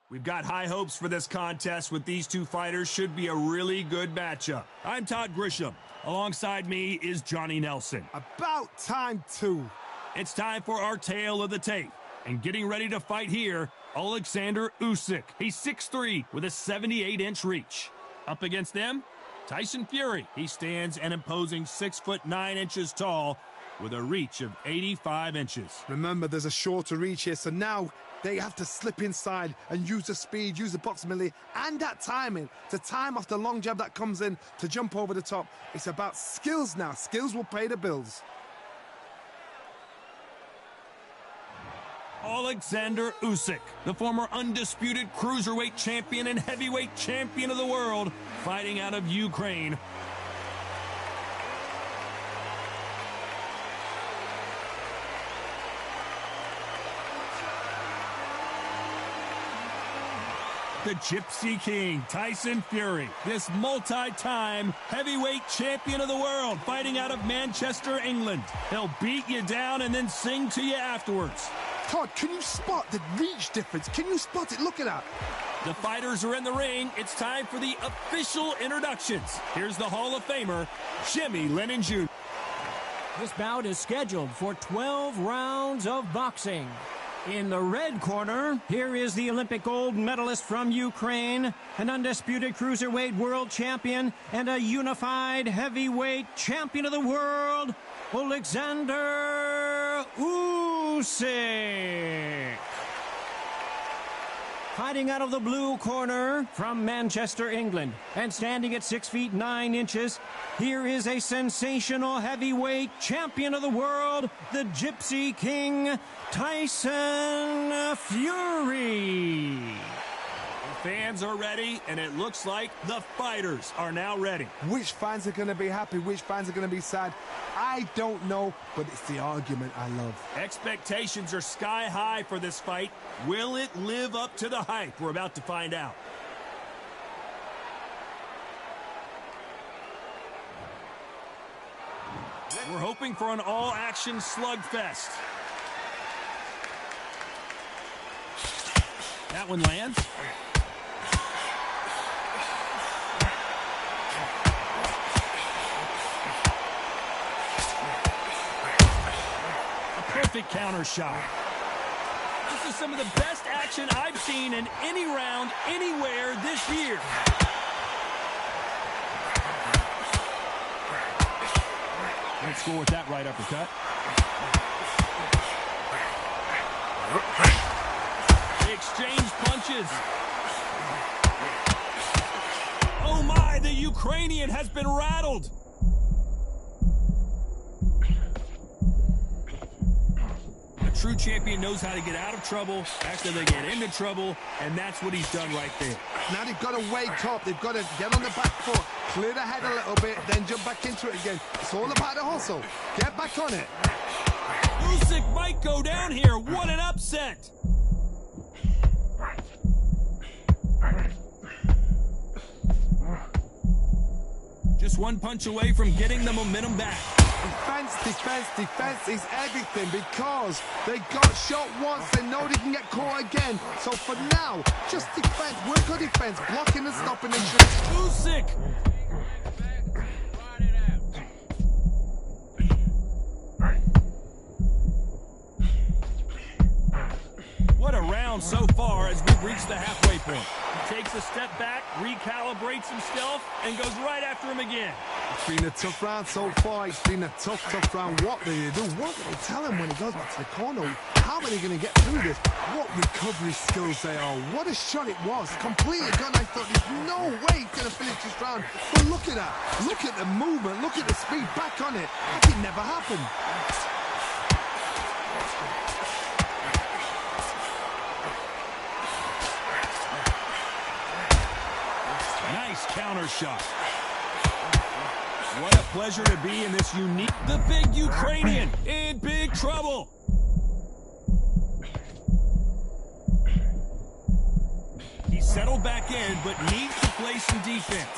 We've got high hopes for this contest with these two fighters. Should be a really good matchup. I'm Todd Grisham. Alongside me is Johnny Nelson. About time, too. It's time for our tale of the tape. And getting ready to fight here, Alexander Usyk. He's 6'3" with a 78-inch reach. Up against them, Tyson Fury. He stands an imposing 6'9" tall with a reach of 85 inches. Remember, there's a shorter reach here, so now they have to slip inside and use the speed, use the proximity, and that timing to time off the long jab that comes in to jump over the top. It's about skills now. Skills will pay the bills. Alexander Usyk, the former undisputed cruiserweight champion and heavyweight champion of the world, fighting out of Ukraine. The Gypsy King, Tyson Fury, this multi-time heavyweight champion of the world, fighting out of Manchester, England. He'll beat you down and then sing to you afterwards. Todd, can you spot the reach difference? Can you spot it? Look at that. The fighters are in the ring. It's time for the official introductions. Here's the Hall of Famer, Jimmy Lennon Jr. This bout is scheduled for 12 rounds of boxing. In the red corner, here is the Olympic gold medalist from Ukraine, an undisputed cruiserweight world champion, and a unified heavyweight champion of the world, Alexander Usyk. Fighting out of the blue corner from Manchester, England, and standing at 6'9", here is a sensational heavyweight champion of the world, the Gypsy King, Tyson Fury. The fans are ready, and it looks like the fighters are now ready. Which fans are going to be happy? Which fans are going to be sad? I don't know, but it's the argument I love. Expectations are sky high for this fight. Will it live up to the hype? We're about to find out. We're hoping for an all-action slugfest. That one lands. Perfect counter shot. This is some of the best action I've seen in any round anywhere this year. Let's score with that right uppercut. They exchange punches. Oh my, the Ukrainian has been rattled. True champion knows how to get out of trouble after they get into trouble, and that's what he's done right there. Now they've got to wake up. They've got to get on the back foot, clear the head a little bit, then jump back into it again. It's all about the hustle. Get back on it. Usyk might go down here. What an upset. Just one punch away from getting the momentum back. Defense, defense, defense is everything because they got shot once. They know they can get caught again. So for now, just defense. Work on defense. Blocking and stopping and Usyk! What a round so far as we've reached the halfway point. He takes a step back, recalibrates himself, and goes right after him again. It's been a tough round so far. It's been a tough round. What do you do? What do they tell him when he goes back to the corner? How are they going to get through this? What recovery skills they are. What a shot it was. Completely gone. I thought there's no way he's going to finish this round. But look at that. Look at the movement. Look at the speed. Back on it. Like it never happened. Counter shot. What a pleasure to be in this unique... The big Ukrainian in big trouble. He settled back in, but needs to play some defense.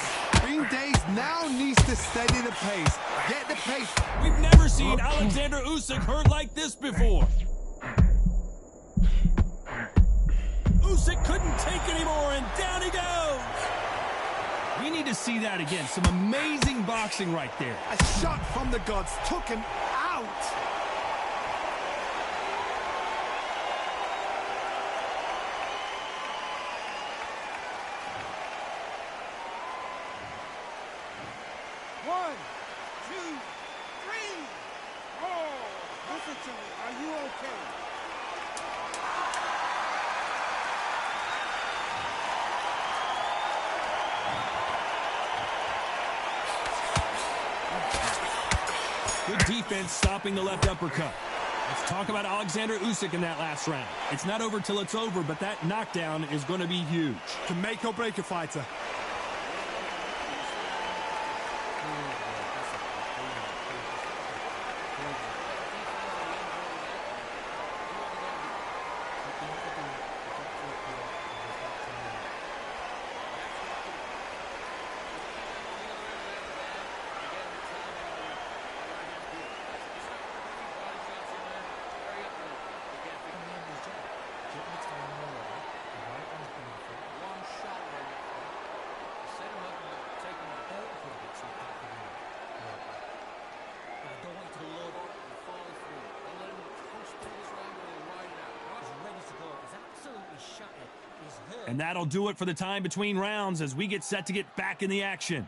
Green Days now needs to steady the pace. Get the pace. We've never seen Alexander Usyk hurt like this before. Usyk Usyk couldn't take anymore, and down he goes. We need to see that again. Some amazing boxing right there. A shot from the gods took him out. One, two, three. Oh, listen to me. Are you okay? Good defense stopping the left uppercut. Let's talk about Alexander Usyk in that last round. It's not over till it's over, but that knockdown is going to be huge. Can make or break a fighter. And that'll do it for the time between rounds as we get set to get back in the action.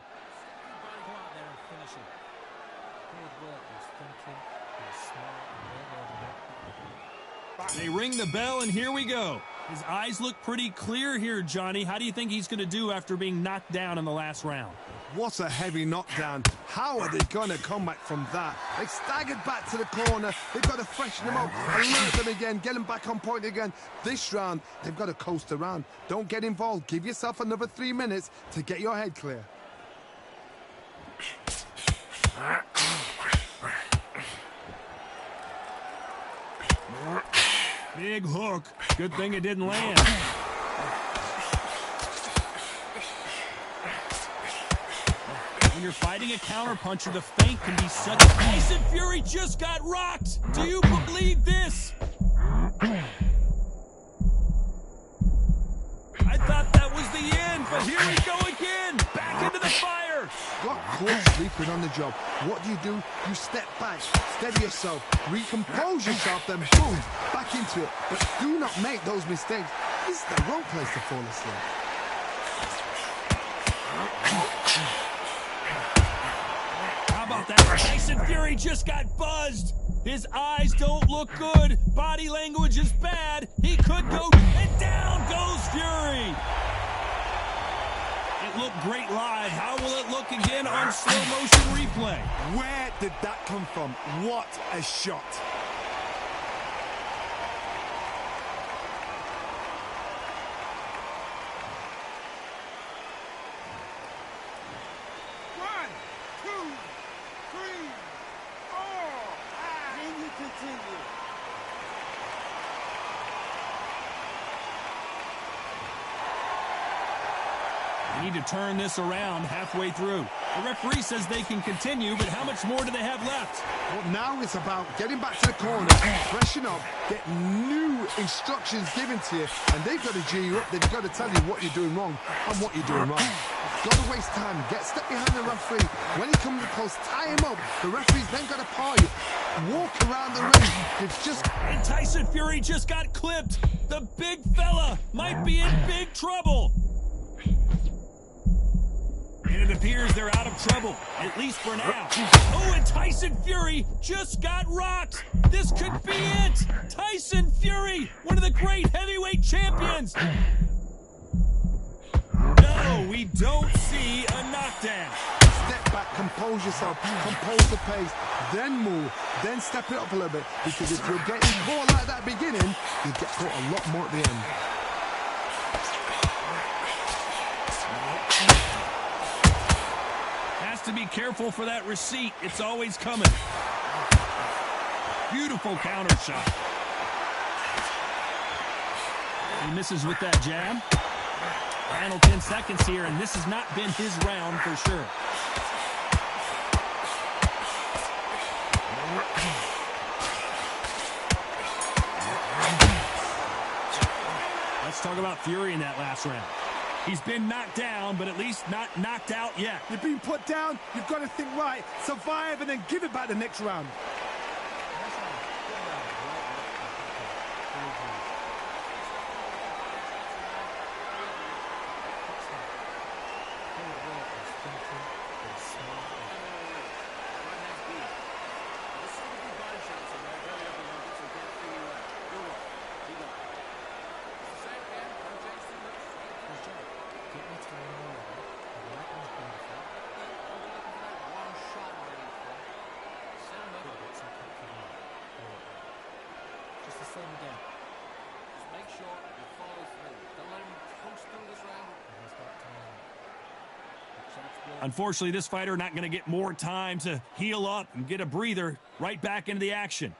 They ring the bell, and here we go. His eyes look pretty clear here, Johnny. How do you think he's going to do after being knocked down in the last round? What a heavy knockdown. How are they going to come back from that? They staggered back to the corner. They've got to freshen them up, alert them again, get them back on point again. This round, they've got to coast around. Don't get involved. Give yourself another 3 minutes to get your head clear. Big hook. Good thing it didn't land. When you're fighting a counterpuncher, the feint can be such... Tyson Fury just got rocked! Do you believe this? I thought that was the end, but here we go again! Back into the fire! Got caught sleeping on the job. What do? You step back, steady yourself, recompose yourself, then boom, back into it. But do not make those mistakes. This is the wrong place to fall asleep. How about that? Tyson Fury just got buzzed. His eyes don't look good. Body language is bad. He could go, and down goes Fury. It looked great live. How will it look again on slow motion replay? Where did that come from? What a shot. One, two, three, four. Then you continue. They need to turn this around halfway through. The referee says they can continue, but how much more do they have left? Well, now it's about getting back to the corner, freshen up, get new instructions given to you, and they've got to G you up. They've got to tell you what you're doing wrong and what you're doing right. Got to waste time. Step behind the referee. When he comes close, tie him up. The referee's then got to paw you. Walk around the ring. It's just... And Tyson Fury just got clipped. The big fella might be in big trouble. And it appears they're out of trouble, at least for now. Oh, and Tyson Fury just got rocked. This could be it. Tyson Fury, one of the great heavyweight champions. No, we don't see a knockdown. Step back, compose yourself, compose the pace, then move, then step it up a little bit. Because if you're getting caught like that beginning, you get caught a lot more at the end. To be careful for that receipt. It's always coming. Beautiful counter shot. He misses with that jab. Final 10 seconds here, and this has not been his round for sure. Let's Let's talk about Fury in that last round. He's been knocked down, but at least not knocked out yet. You've been put down, you've got to think right, survive, and then give it back the next round. Unfortunately, this fighter not going to get more time to heal up and get a breather. Right back into the action.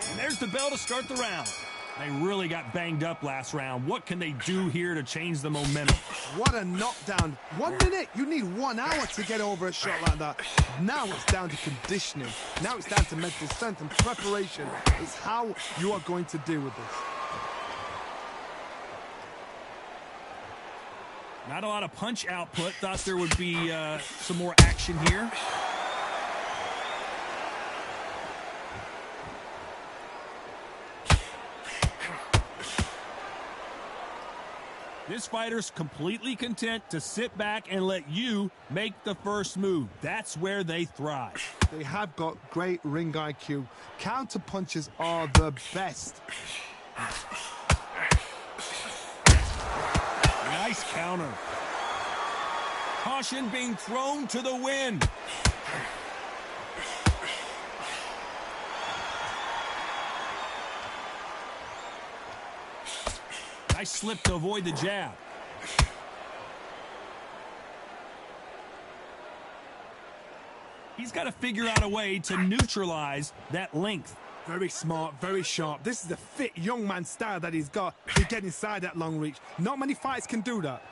And there's the bell to start the round. They really got banged up last round. What can they do here to change the momentum? What a knockdown. 1 minute, you need 1 hour to get over a shot like that. Now it's down to conditioning. Now it's down to mental strength and preparation. It's how you are going to deal with this. Not a lot of punch output. Thought there would be some more action here. This fighter's completely content to sit back and let you make the first move. That's where they thrive. They have got great ring IQ. Counter punches are the best. Nice counter. Caution being thrown to the wind. Nice slip to avoid the jab. He's got to figure out a way to neutralize that length. Very smart, very sharp. This is a fit young man style that he's got to get inside that long reach. Not many fights can do that.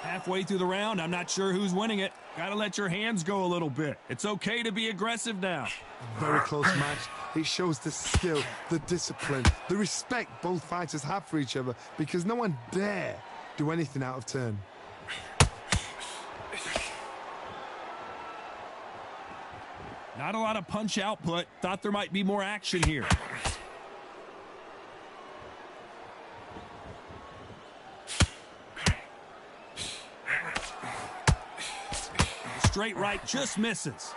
Halfway through the round, I'm not sure who's winning it. Got to let your hands go a little bit. It's okay to be aggressive now. Very close match. It shows the skill, the discipline, the respect both fighters have for each other because no one dare do anything out of turn. Not a lot of punch output. Thought there might be more action here. Straight right just misses.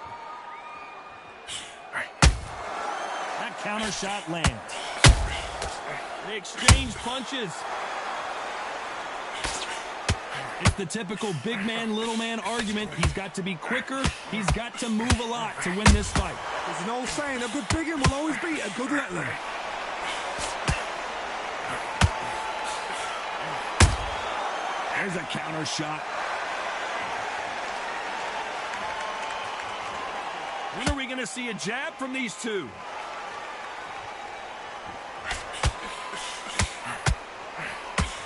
That counter shot lands. They exchange punches. It's the typical big man, little man argument. He's got to be quicker. He's got to move a lot to win this fight. There's an old saying, a good big one will always beat a good littler. There's a counter shot. When are we going to see a jab from these two?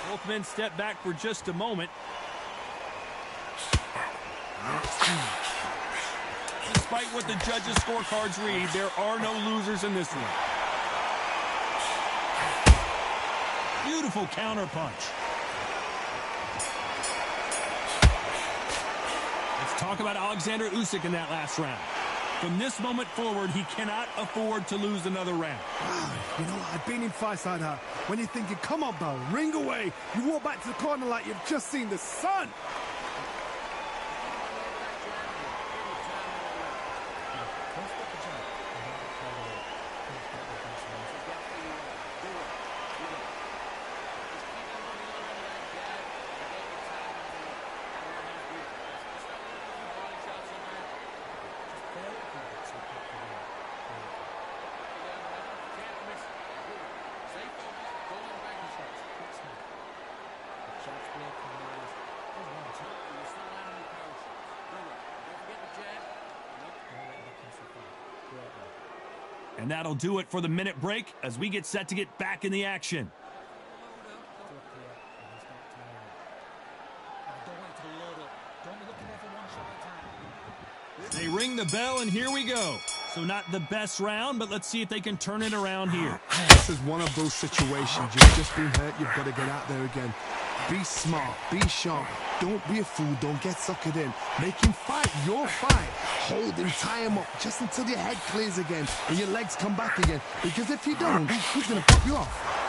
Both men step back for just a moment. Despite what the judges' scorecards read, there are no losers in this one. Beautiful counter punch. Let's talk about Alexander Usyk in that last round. From this moment forward, he cannot afford to lose another round. Wow, you know, I've been in fights like that. When you're thinking, come on, pal, ring away. You walk back to the corner like you've just seen the sun. And that'll do it for the minute break as we get set to get back in the action. They ring the bell, and here we go. So not the best round, but let's see if they can turn it around here. This is one of those situations. You've just been hurt. You've got to get out there again. Be smart. Be sharp. Don't be a fool. Don't get suckered in. Make him fight your fight. Hold him. Tie him up just until your head clears again and your legs come back again. Because if you don't, he's going to pop you off.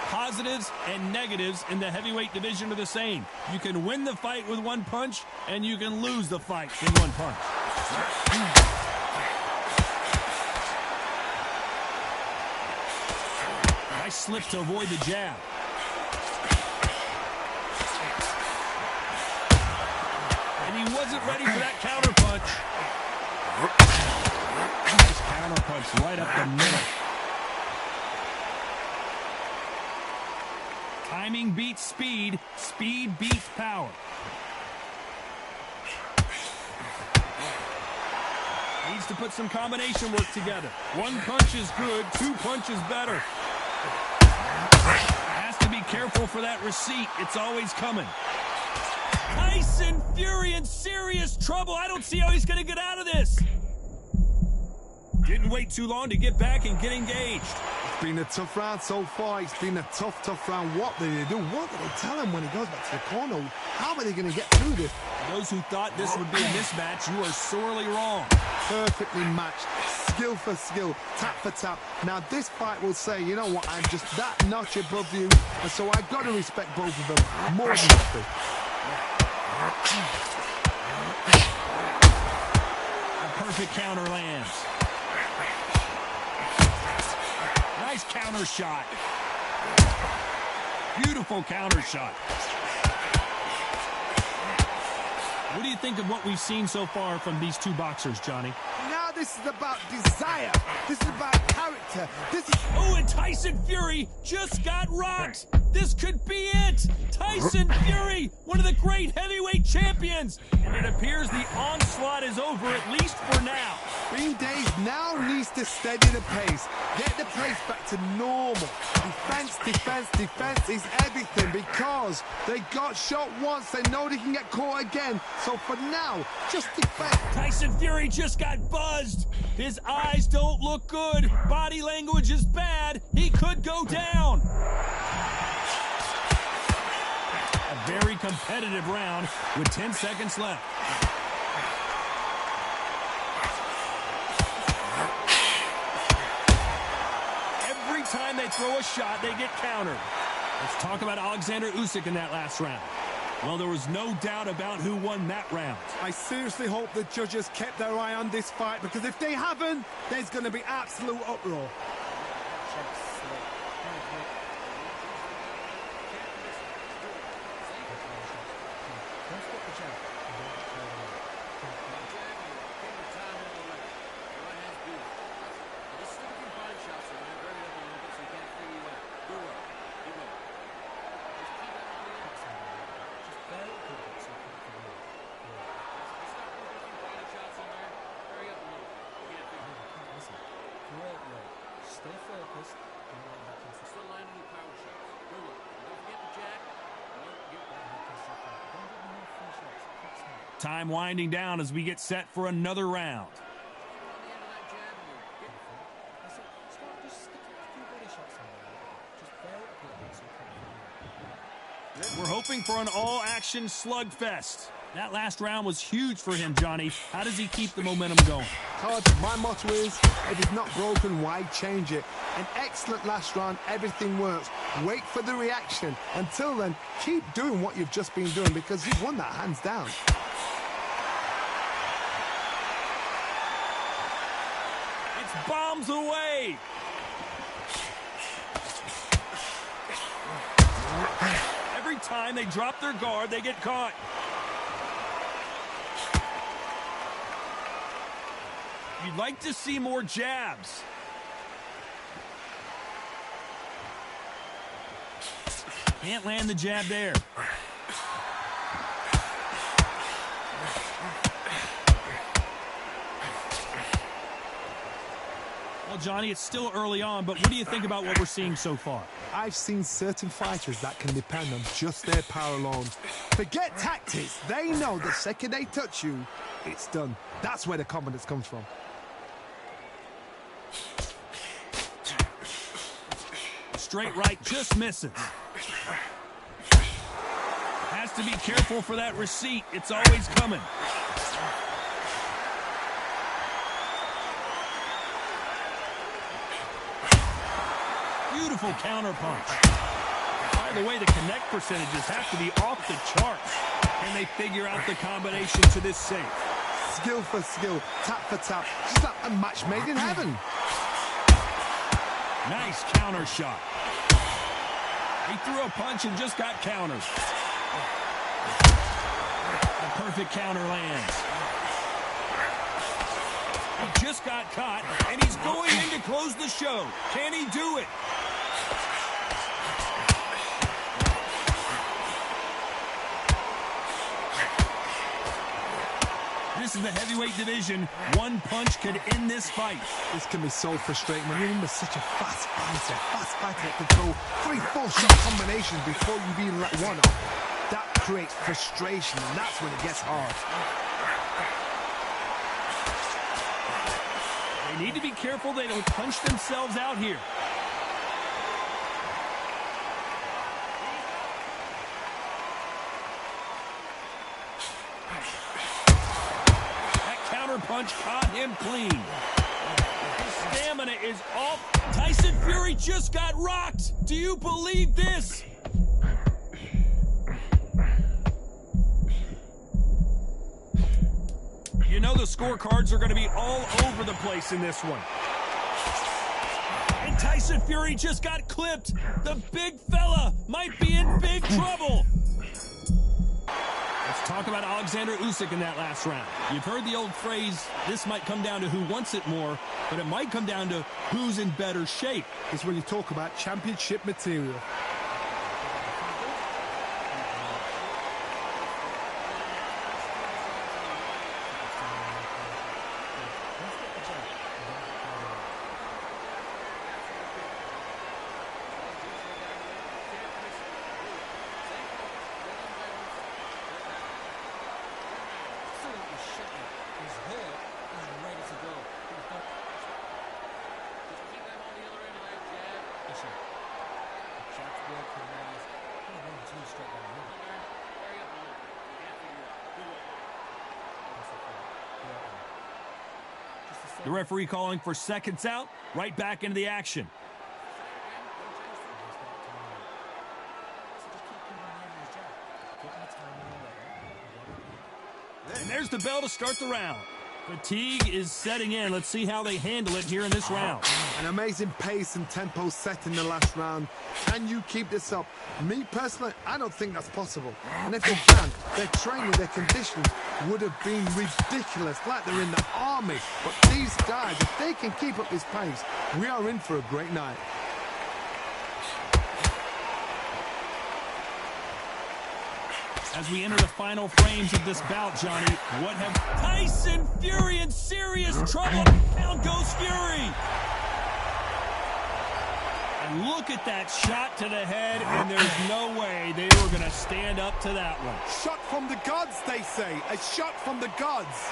Positives and negatives in the heavyweight division are the same. You can win the fight with one punch, and you can lose the fight in one punch. Nice slip to avoid the jab. And he wasn't ready for that counter punch. Just counter punch right up the middle. Timing beats speed. Speed beats power. Needs to put some combination work together. One punch is good. Two punches better. Has to be careful for that receipt. It's always coming. Tyson Fury in serious trouble. I don't see how he's going to get out of this. Didn't wait too long to get back and get engaged. It's been a tough round so far. It's been a tough round. What do they do? What do they tell him when he goes back to the corner? How are they going to get through this? Those who thought this would be a mismatch, you are sorely wrong. Perfectly matched. Skill for skill. Tap for tap. Now this fight will say, you know what, I'm just that notch above you. And so I've got to respect both of them more than nothing. A perfect counter lands. Nice counter shot. Beautiful counter shot. What do you think of what we've seen so far from these two boxers, Johnny? Now this is about desire. This is about character. This is... Oh, and Tyson Fury just got rocked. This could be it. Tyson Fury, one of the great heavyweight champions. And it appears the onslaught is over, at least for now. Green Days now needs to steady the pace. Get the pace back to normal. Defense, defense, defense is everything because they got shot once. They know they can get caught again. So for now, just defend. Tyson Fury just got buzzed. His eyes don't look good. Body language is bad. He could go down. A very competitive round with 10 seconds left. Every time they throw a shot, they get countered. Let's talk about Alexander Usyk in that last round. Well, there was no doubt about who won that round. I seriously hope the judges kept their eye on this fight because if they haven't, there's going to be absolute uproar. Time winding down as we get set for another round. We're hoping for an all-action slugfest. That last round was huge for him, Johnny. How does he keep the momentum going? Todd, my motto is, if it's not broken, why change it? An excellent last round, everything works. Wait for the reaction. Until then, keep doing what you've just been doing because you've won that hands down. It's bombs away. Every time they drop their guard, they get caught. You'd like to see more jabs. Can't land the jab there. Well, Johnny, it's still early on, but what do you think about what we're seeing so far? I've seen certain fighters that can depend on just their power alone. Forget tactics. They know the second they touch you, it's done. That's where the confidence comes from. Straight right just misses. Has to be careful for that receipt. It's always coming. Beautiful counter punch. By the way, the connect percentages have to be off the charts. Can they figure out the combination to this safe? Skill for skill, tap for tap, just like a match made in heaven. Nice counter shot. He threw a punch and just got countered. A perfect counter lands. He just got caught, and he's going in to close the show. Can he do it? This is the heavyweight division. One punch could end this fight. This can be so frustrating when you're in with such a fast fighter that can throw 3-4 shot combinations before you've even let one off. That creates frustration, and that's when it gets hard. They need to be careful they don't punch themselves out here. Punch caught him clean. His stamina is off. Tyson Fury just got rocked. Do you believe this? You know the scorecards are going to be all over the place in this one. And Tyson Fury just got clipped. The big fella might be in big trouble. Let's talk about Alexander Usyk in that last round. You've heard the old phrase, this might come down to who wants it more, but it might come down to who's in better shape. It's when you talk about championship material. The referee calling for seconds out, right back into the action. And there's the bell to start the round. Fatigue is setting in. Let's see how they handle it here in this round. An amazing pace and tempo set in the last round. Can you keep this up? Me personally, I don't think that's possible. And if they can, their training, their conditions would have been ridiculous, like they're in the army. But these guys, if they can keep up this pace, we are in for a great night. As we enter the final frames of this bout, Johnny, what have Tyson Fury in serious trouble? Down goes Fury. And look at that shot to the head, and there's no way they were going to stand up to that one. Shot from the gods, they say. A shot from the gods.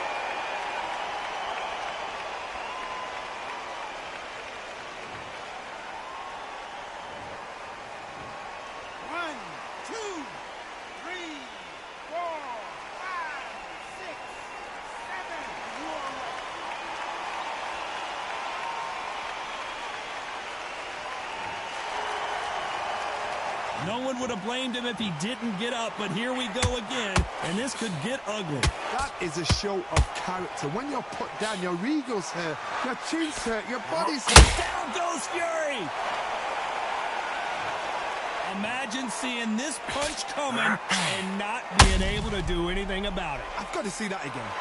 No one would have blamed him if he didn't get up, but here we go again, and this could get ugly. That is a show of character. When you're put down, your ego's hurt, your chin's hurt, your body's hurt. Down goes Fury! Imagine seeing this punch coming and not being able to do anything about it. I've got to see that again.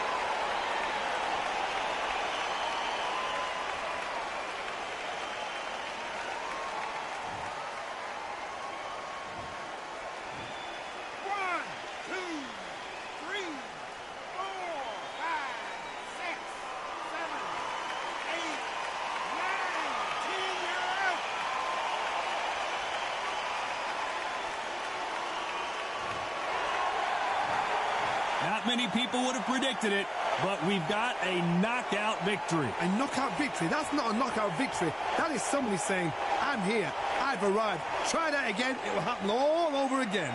Not many people would have predicted it, but we've got a knockout victory. A knockout victory? That's not a knockout victory. That is somebody saying, I'm here, I've arrived. Try that again, it will happen all over again.